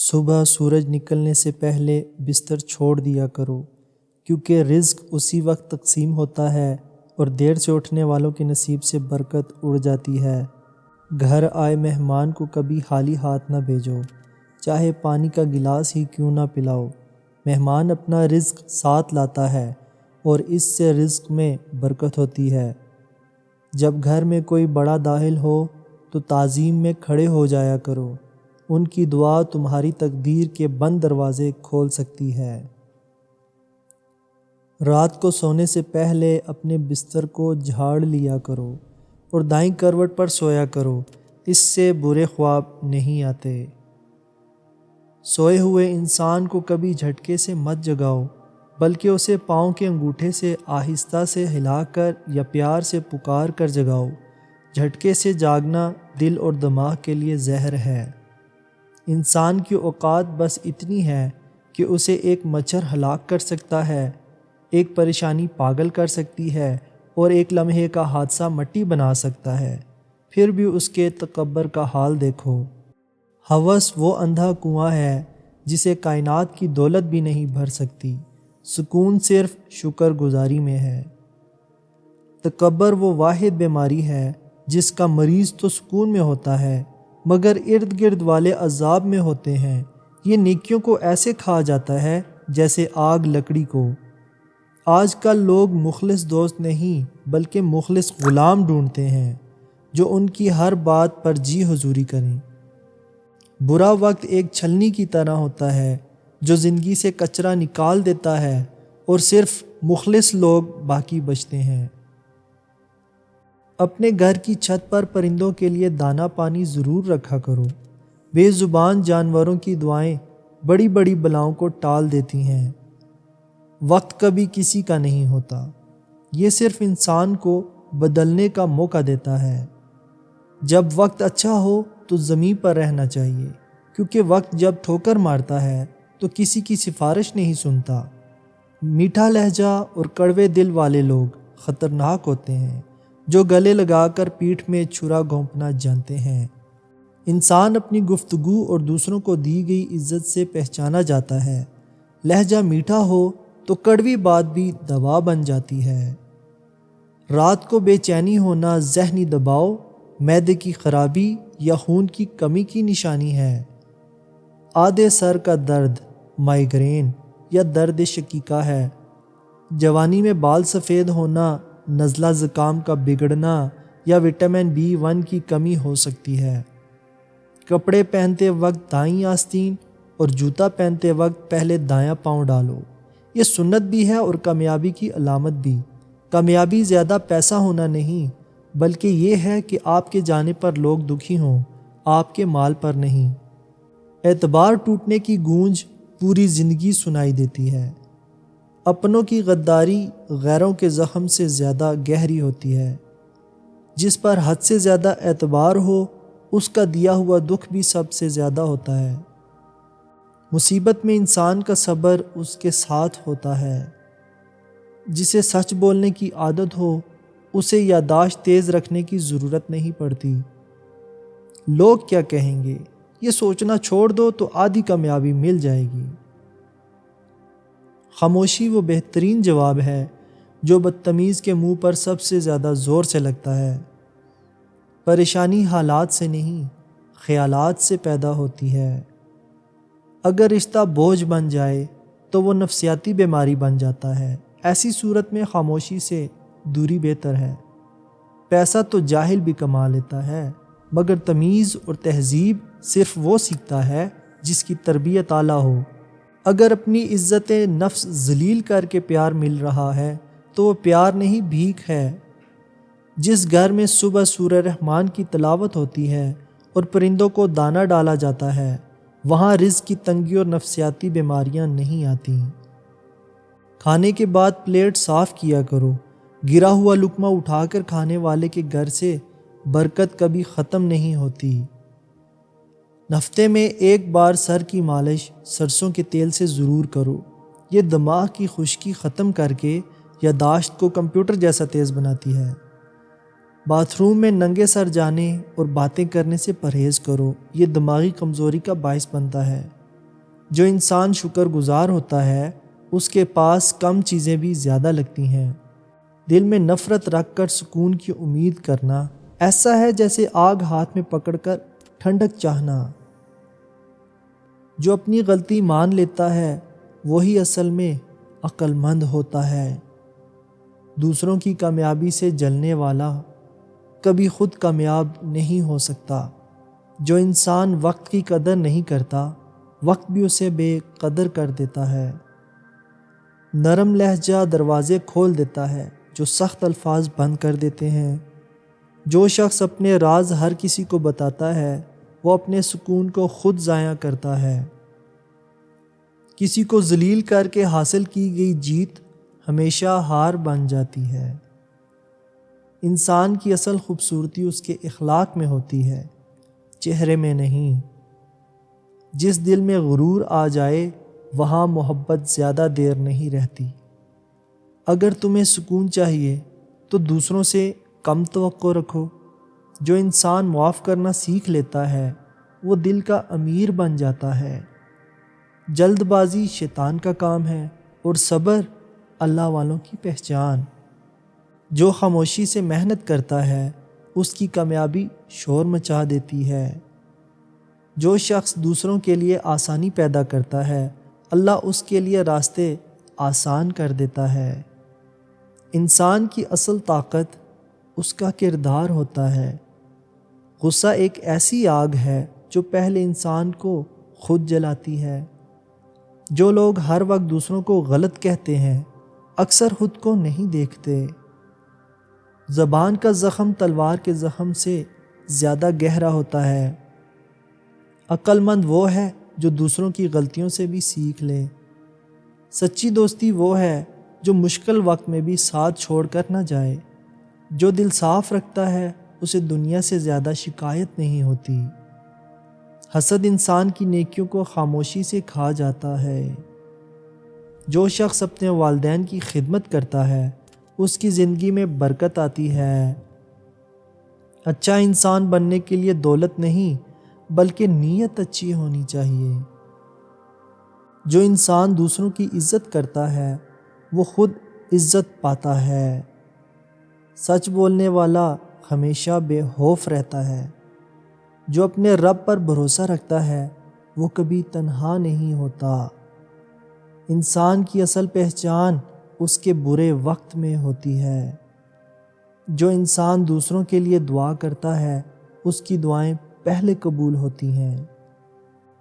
صبح سورج نکلنے سے پہلے بستر چھوڑ دیا کرو، کیونکہ رزق اسی وقت تقسیم ہوتا ہے اور دیر سے اٹھنے والوں کے نصیب سے برکت اڑ جاتی ہے۔ گھر آئے مہمان کو کبھی خالی ہاتھ نہ بھیجو، چاہے پانی کا گلاس ہی کیوں نہ پلاؤ۔ مہمان اپنا رزق ساتھ لاتا ہے اور اس سے رزق میں برکت ہوتی ہے۔ جب گھر میں کوئی بڑا داخل ہو تو تعظیم میں کھڑے ہو جایا کرو، ان کی دعا تمہاری تقدیر کے بند دروازے کھول سکتی ہے۔ رات کو سونے سے پہلے اپنے بستر کو جھاڑ لیا کرو اور دائیں کروٹ پر سویا کرو، اس سے برے خواب نہیں آتے۔ سوئے ہوئے انسان کو کبھی جھٹکے سے مت جگاؤ، بلکہ اسے پاؤں کے انگوٹھے سے آہستہ سے ہلا کر یا پیار سے پکار کر جگاؤ۔ جھٹکے سے جاگنا دل اور دماغ کے لیے زہر ہے۔ انسان کی اوقات بس اتنی ہے کہ اسے ایک مچھر ہلاک کر سکتا ہے، ایک پریشانی پاگل کر سکتی ہے اور ایک لمحے کا حادثہ مٹی بنا سکتا ہے۔ پھر بھی اس کے تکبر کا حال دیکھو۔ ہوس وہ اندھا کنواں ہے جسے کائنات کی دولت بھی نہیں بھر سکتی۔ سکون صرف شکر گزاری میں ہے۔ تکبر وہ واحد بیماری ہے جس کا مریض تو سکون میں ہوتا ہے مگر ارد گرد والے عذاب میں ہوتے ہیں۔ یہ نیکیوں کو ایسے کھا جاتا ہے جیسے آگ لکڑی کو۔ آج کل لوگ مخلص دوست نہیں بلکہ مخلص غلام ڈھونڈتے ہیں جو ان کی ہر بات پر جی حضوری کریں۔ برا وقت ایک چھلنی کی طرح ہوتا ہے جو زندگی سے کچرا نکال دیتا ہے اور صرف مخلص لوگ باقی بچتے ہیں۔ اپنے گھر کی چھت پر پرندوں کے لیے دانہ پانی ضرور رکھا کرو۔ بے زبان جانوروں کی دعائیں بڑی بڑی بلاؤں کو ٹال دیتی ہیں۔ وقت کبھی کسی کا نہیں ہوتا، یہ صرف انسان کو بدلنے کا موقع دیتا ہے۔ جب وقت اچھا ہو تو زمین پر رہنا چاہیے، کیونکہ وقت جب ٹھوکر مارتا ہے تو کسی کی سفارش نہیں سنتا۔ میٹھا لہجہ اور کڑوے دل والے لوگ خطرناک ہوتے ہیں، جو گلے لگا کر پیٹھ میں چھرا گھونپنا جانتے ہیں۔ انسان اپنی گفتگو اور دوسروں کو دی گئی عزت سے پہچانا جاتا ہے۔ لہجہ میٹھا ہو تو کڑوی بات بھی دوا بن جاتی ہے۔ رات کو بے چینی ہونا ذہنی دباؤ، معدے کی خرابی یا خون کی کمی کی نشانی ہے۔ آدھے سر کا درد مائیگرین یا درد شقیقہ ہے۔ جوانی میں بال سفید ہونا نزلہ زکام کا بگڑنا یا وٹامن B1 کی کمی ہو سکتی ہے۔ کپڑے پہنتے وقت دائیں آستین اور جوتا پہنتے وقت پہلے دایاں پاؤں ڈالو۔ یہ سنت بھی ہے اور کامیابی کی علامت بھی۔ کامیابی زیادہ پیسہ ہونا نہیں، بلکہ یہ ہے کہ آپ کے جانے پر لوگ دکھی ہوں، آپ کے مال پر نہیں۔ اعتبار ٹوٹنے کی گونج پوری زندگی سنائی دیتی ہے۔ اپنوں کی غداری غیروں کے زخم سے زیادہ گہری ہوتی ہے۔ جس پر حد سے زیادہ اعتبار ہو، اس کا دیا ہوا دکھ بھی سب سے زیادہ ہوتا ہے۔ مصیبت میں انسان کا صبر اس کے ساتھ ہوتا ہے۔ جسے سچ بولنے کی عادت ہو، اسے یادداشت تیز رکھنے کی ضرورت نہیں پڑتی۔ لوگ کیا کہیں گے، یہ سوچنا چھوڑ دو تو آدھی کامیابی مل جائے گی۔ خاموشی وہ بہترین جواب ہے جو بدتمیز کے منہ پر سب سے زیادہ زور سے لگتا ہے۔ پریشانی حالات سے نہیں، خیالات سے پیدا ہوتی ہے۔ اگر رشتہ بوجھ بن جائے تو وہ نفسیاتی بیماری بن جاتا ہے۔ ایسی صورت میں خاموشی سے دوری بہتر ہے۔ پیسہ تو جاہل بھی کما لیتا ہے، مگر تمیز اور تہذیب صرف وہ سیکھتا ہے جس کی تربیت اعلیٰ ہو۔ اگر اپنی عزت نفس ذلیل کر کے پیار مل رہا ہے تو وہ پیار نہیں، بھیک ہے۔ جس گھر میں صبح سورہ رحمان کی تلاوت ہوتی ہے اور پرندوں کو دانہ ڈالا جاتا ہے، وہاں رزق کی تنگی اور نفسیاتی بیماریاں نہیں آتی۔ کھانے کے بعد پلیٹ صاف کیا کرو۔ گرا ہوا لقمہ اٹھا کر کھانے والے کے گھر سے برکت کبھی ختم نہیں ہوتی۔ ہفتے میں ایک بار سر کی مالش سرسوں کے تیل سے ضرور کرو۔ یہ دماغ کی خشکی ختم کر کے یادداشت کو کمپیوٹر جیسا تیز بناتی ہے۔ باتھ روم میں ننگے سر جانے اور باتیں کرنے سے پرہیز کرو، یہ دماغی کمزوری کا باعث بنتا ہے۔ جو انسان شکر گزار ہوتا ہے اس کے پاس کم چیزیں بھی زیادہ لگتی ہیں۔ دل میں نفرت رکھ کر سکون کی امید کرنا ایسا ہے جیسے آگ ہاتھ میں پکڑ کر ٹھنڈک چاہنا۔ جو اپنی غلطی مان لیتا ہے وہی اصل میں عقل مند ہوتا ہے۔ دوسروں کی کامیابی سے جلنے والا کبھی خود کامیاب نہیں ہو سکتا۔ جو انسان وقت کی قدر نہیں کرتا وقت بھی اسے بے قدر کر دیتا ہے۔ نرم لہجہ دروازے کھول دیتا ہے جو سخت الفاظ بند کر دیتے ہیں۔ جو شخص اپنے راز ہر کسی کو بتاتا ہے وہ اپنے سکون کو خود ضائع کرتا ہے۔ کسی کو ذلیل کر کے حاصل کی گئی جیت ہمیشہ ہار بن جاتی ہے۔ انسان کی اصل خوبصورتی اس کے اخلاق میں ہوتی ہے، چہرے میں نہیں۔ جس دل میں غرور آ جائے وہاں محبت زیادہ دیر نہیں رہتی۔ اگر تمہیں سکون چاہیے تو دوسروں سے کم توقع رکھو۔ جو انسان معاف کرنا سیکھ لیتا ہے وہ دل کا امیر بن جاتا ہے۔ جلد بازی شیطان کا کام ہے اور صبر اللہ والوں کی پہچان۔ جو خاموشی سے محنت کرتا ہے اس کی کامیابی شور مچا دیتی ہے۔ جو شخص دوسروں کے لیے آسانی پیدا کرتا ہے اللہ اس کے لیے راستے آسان کر دیتا ہے۔ انسان کی اصل طاقت اس کا کردار ہوتا ہے۔ غصہ ایک ایسی آگ ہے جو پہلے انسان کو خود جلاتی ہے۔ جو لوگ ہر وقت دوسروں کو غلط کہتے ہیں اکثر خود کو نہیں دیکھتے۔ زبان کا زخم تلوار کے زخم سے زیادہ گہرا ہوتا ہے۔ عقل مند وہ ہے جو دوسروں کی غلطیوں سے بھی سیکھ لے۔ سچی دوستی وہ ہے جو مشکل وقت میں بھی ساتھ چھوڑ کر نہ جائے۔ جو دل صاف رکھتا ہے اسے دنیا سے زیادہ شکایت نہیں ہوتی۔ حسد انسان کی نیکیوں کو خاموشی سے کھا جاتا ہے۔ جو شخص اپنے والدین کی خدمت کرتا ہے اس کی زندگی میں برکت آتی ہے۔ اچھا انسان بننے کے لیے دولت نہیں بلکہ نیت اچھی ہونی چاہیے۔ جو انسان دوسروں کی عزت کرتا ہے وہ خود عزت پاتا ہے۔ سچ بولنے والا ہمیشہ بے خوف رہتا ہے۔ جو اپنے رب پر بھروسہ رکھتا ہے وہ کبھی تنہا نہیں ہوتا۔ انسان کی اصل پہچان اس کے برے وقت میں ہوتی ہے۔ جو انسان دوسروں کے لیے دعا کرتا ہے اس کی دعائیں پہلے قبول ہوتی ہیں۔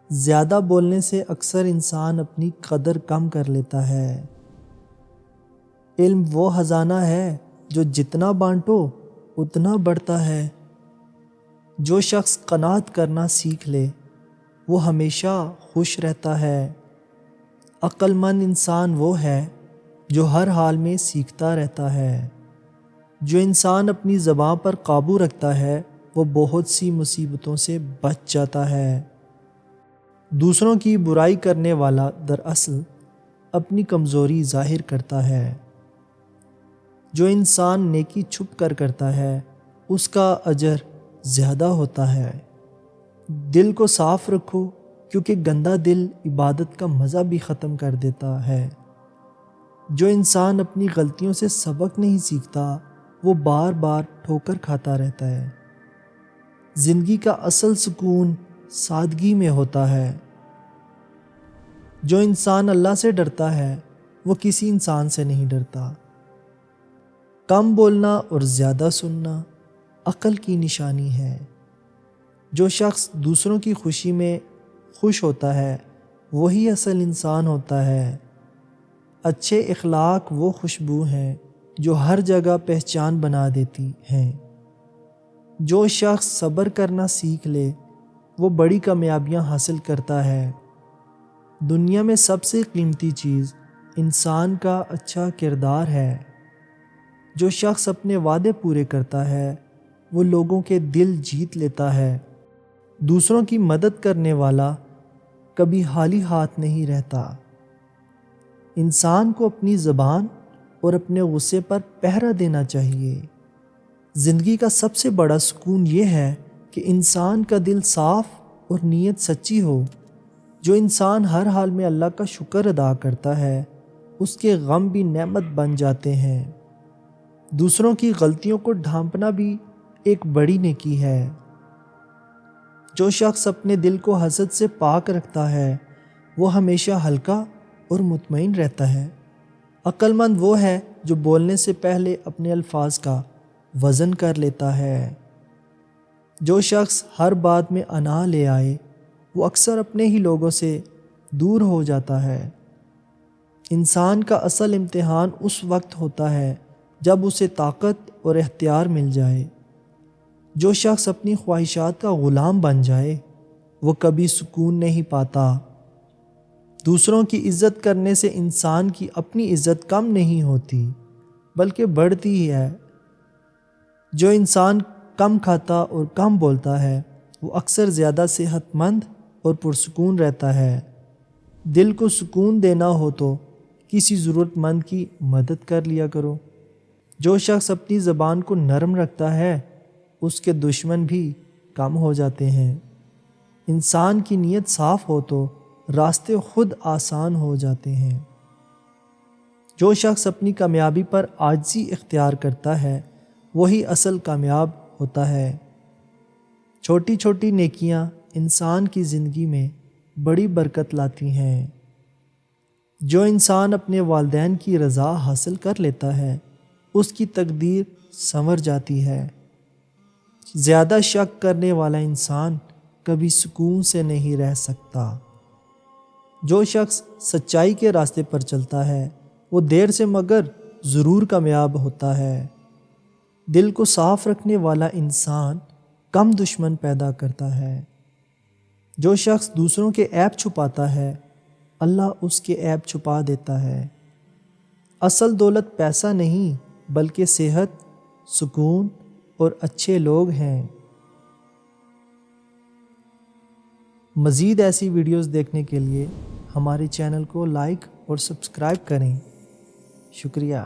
زیادہ بولنے سے اکثر انسان اپنی قدر کم کر لیتا ہے۔ علم وہ خزانہ ہے جو جتنا بانٹو اتنا بڑھتا ہے۔ جو شخص قناعت کرنا سیکھ لے وہ ہمیشہ خوش رہتا ہے۔ عقل مند انسان وہ ہے جو ہر حال میں سیکھتا رہتا ہے۔ جو انسان اپنی زبان پر قابو رکھتا ہے وہ بہت سی مصیبتوں سے بچ جاتا ہے۔ دوسروں کی برائی کرنے والا دراصل اپنی کمزوری ظاہر کرتا ہے۔ جو انسان نیکی چھپ کر کرتا ہے اس کا اجر زیادہ ہوتا ہے۔ دل کو صاف رکھو کیونکہ گندا دل عبادت کا مزہ بھی ختم کر دیتا ہے۔ جو انسان اپنی غلطیوں سے سبق نہیں سیکھتا وہ بار بار ٹھوکر کھاتا رہتا ہے۔ زندگی کا اصل سکون سادگی میں ہوتا ہے۔ جو انسان اللہ سے ڈرتا ہے وہ کسی انسان سے نہیں ڈرتا۔ کم بولنا اور زیادہ سننا عقل کی نشانی ہے۔ جو شخص دوسروں کی خوشی میں خوش ہوتا ہے وہی اصل انسان ہوتا ہے۔ اچھے اخلاق وہ خوشبو ہیں جو ہر جگہ پہچان بنا دیتی ہیں۔ جو شخص صبر کرنا سیکھ لے وہ بڑی کامیابیاں حاصل کرتا ہے۔ دنیا میں سب سے قیمتی چیز انسان کا اچھا کردار ہے۔ جو شخص اپنے وعدے پورے کرتا ہے وہ لوگوں کے دل جیت لیتا ہے۔ دوسروں کی مدد کرنے والا کبھی خالی ہاتھ نہیں رہتا۔ انسان کو اپنی زبان اور اپنے غصے پر پہرا دینا چاہیے۔ زندگی کا سب سے بڑا سکون یہ ہے کہ انسان کا دل صاف اور نیت سچی ہو۔ جو انسان ہر حال میں اللہ کا شکر ادا کرتا ہے اس کے غم بھی نعمت بن جاتے ہیں۔ دوسروں کی غلطیوں کو ڈھانپنا بھی ایک بڑی نیکی ہے۔ جو شخص اپنے دل کو حسد سے پاک رکھتا ہے وہ ہمیشہ ہلکا اور مطمئن رہتا ہے۔ عقل مند وہ ہے جو بولنے سے پہلے اپنے الفاظ کا وزن کر لیتا ہے۔ جو شخص ہر بات میں انا لے آئے وہ اکثر اپنے ہی لوگوں سے دور ہو جاتا ہے۔ انسان کا اصل امتحان اس وقت ہوتا ہے جب اسے طاقت اور اختیار مل جائے۔ جو شخص اپنی خواہشات کا غلام بن جائے وہ کبھی سکون نہیں پاتا۔ دوسروں کی عزت کرنے سے انسان کی اپنی عزت کم نہیں ہوتی بلکہ بڑھتی ہی ہے۔ جو انسان کم کھاتا اور کم بولتا ہے وہ اکثر زیادہ صحت مند اور پرسکون رہتا ہے۔ دل کو سکون دینا ہو تو کسی ضرورت مند کی مدد کر لیا کرو۔ جو شخص اپنی زبان کو نرم رکھتا ہے اس کے دشمن بھی کم ہو جاتے ہیں۔ انسان کی نیت صاف ہو تو راستے خود آسان ہو جاتے ہیں۔ جو شخص اپنی کامیابی پر عاجزی اختیار کرتا ہے وہی اصل کامیاب ہوتا ہے۔ چھوٹی چھوٹی نیکیاں انسان کی زندگی میں بڑی برکت لاتی ہیں۔ جو انسان اپنے والدین کی رضا حاصل کر لیتا ہے اس کی تقدیر سنور جاتی ہے۔ زیادہ شک کرنے والا انسان کبھی سکون سے نہیں رہ سکتا۔ جو شخص سچائی کے راستے پر چلتا ہے وہ دیر سے مگر ضرور کامیاب ہوتا ہے۔ دل کو صاف رکھنے والا انسان کم دشمن پیدا کرتا ہے۔ جو شخص دوسروں کے عیب چھپاتا ہے اللہ اس کے عیب چھپا دیتا ہے۔ اصل دولت پیسہ نہیں بلکہ صحت، سکون اور اچھے لوگ ہیں۔ مزید ایسی ویڈیوز دیکھنے کے لیے ہمارے چینل کو لائک اور سبسکرائب کریں۔ شکریہ۔